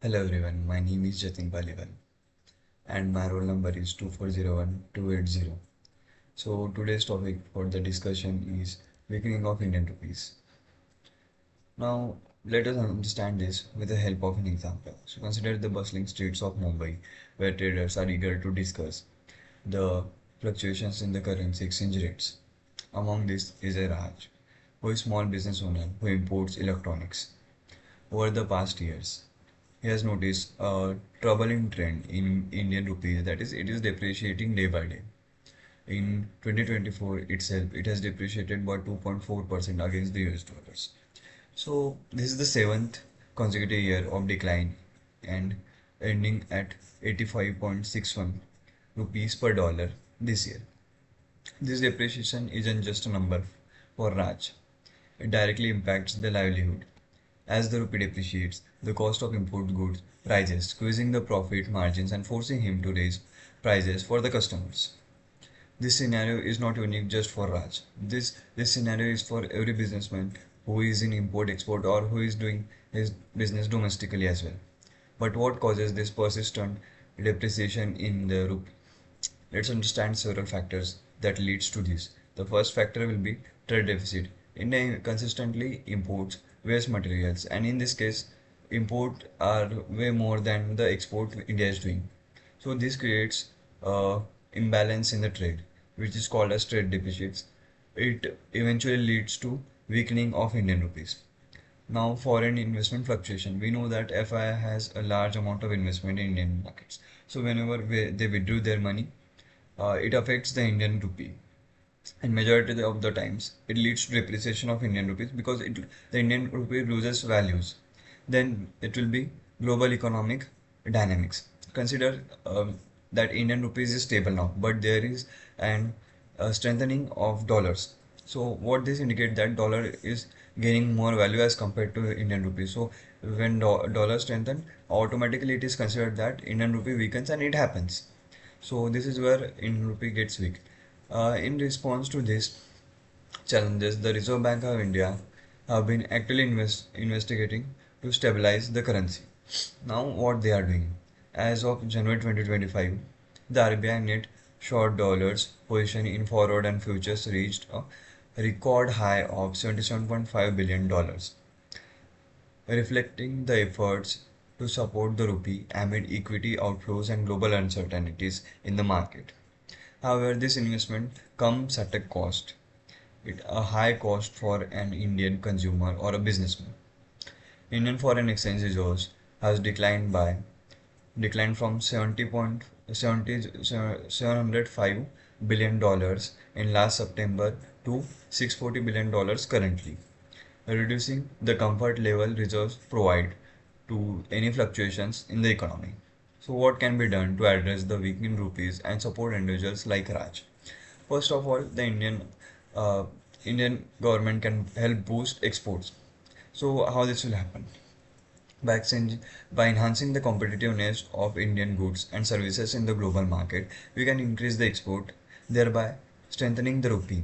Hello everyone, my name is Jatin IEP and my roll number is 2401280. So today's topic for the discussion is weakening of Indian rupees. Now let us understand this with the help of an example. So consider the bustling streets of Mumbai where traders are eager to discuss the fluctuations in the currency exchange rates. Among this is a Raj, who is a small business owner who imports electronics. Over the past years, he has noticed a troubling trend in Indian rupees, that is, it is depreciating day by day. In 2024 itself, it has depreciated by 2.4% against the US dollars. So, this is the seventh consecutive year of decline and ending at 85.61 rupees per dollar this year. This depreciation isn't just a number for Raj, it directly impacts the livelihood. As the rupee depreciates, the cost of import goods rises, squeezing the profit margins and forcing him to raise prices for the customers. This scenario is not unique just for Raj. This scenario is for every businessman who is in import export or who is doing his business domestically as well. But what causes this persistent depreciation in the rupee? Let's understand several factors that leads to this. The first factor will be trade deficit. India consistently imports waste materials, and in this case, import are way more than the export India is doing. So this creates imbalance in the trade, which is called as trade deficits. It eventually leads to weakening of Indian rupees. Now, foreign investment fluctuation. We know that FI has a large amount of investment in Indian markets. So whenever they withdraw their money, it affects the Indian rupee, and majority of the times it leads to depreciation of Indian rupees because the Indian rupee loses values. Then it will be global economic dynamics. Consider that Indian rupees is stable now, but there is an strengthening of dollars. So what this indicate that dollar is gaining more value as compared to Indian rupee. So when dollar strengthen, automatically it is considered that Indian rupee weakens, and it happens. So this is where Indian rupee gets weak. In response to this challenges, the Reserve Bank of India have been actively investigating to stabilize the currency. Now, what they are doing? As of January 2025, the RBI net short dollars position in forward and futures reached a record high of $77.5 billion, reflecting the efforts to support the rupee amid equity outflows and global uncertainties in the market. However, this investment comes at a cost, a high cost for an Indian consumer or a businessman. Indian foreign exchange reserves has declined from 705 billion dollars in last September to $640 billion currently, reducing the comfort level reserves provide to any fluctuations in the economy. So what can be done to address the weakening rupees and support individuals like Raj? First of all, the uh, Indian government can help boost exports. So how this will happen? By, by enhancing the competitiveness of Indian goods and services in the global market, we can increase the export, thereby strengthening the rupee.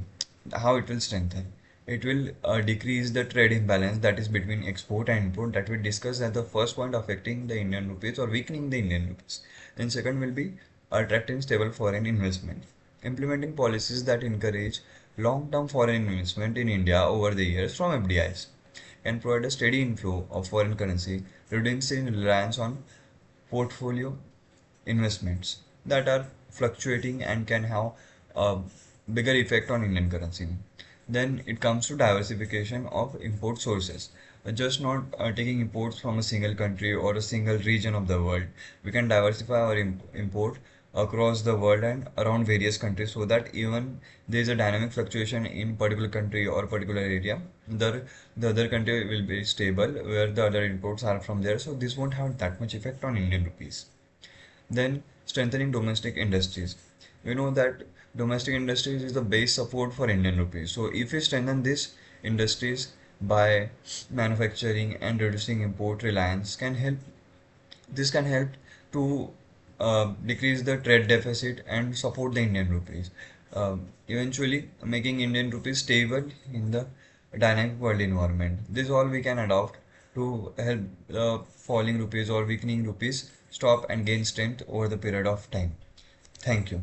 How it will strengthen? It will decrease the trade imbalance that is between export and import that we discussed as the first point affecting the Indian rupees or weakening the Indian rupees. Then second will be attracting stable foreign investment. Implementing policies that encourage long-term foreign investment in India over the years from FDIs can provide a steady inflow of foreign currency, reducing reliance on portfolio investments that are fluctuating and can have a bigger effect on Indian currency. Then it comes to diversification of import sources. Just not taking imports from a single country or a single region of the world. We can diversify our import across the world and around various countries so that even there is a dynamic fluctuation in particular country or particular area, the other country will be stable where the other imports are from there. So this won't have that much effect on Indian rupees. Then strengthening domestic industries. We know that domestic industries is the base support for Indian rupees. So if we strengthen these industries by manufacturing and reducing import reliance can help. This can help to decrease the trade deficit and support the Indian rupees. Eventually making Indian rupees stable in the dynamic world environment. This all we can adopt to help falling rupees or weakening rupees stop and gain strength over the period of time. Thank you.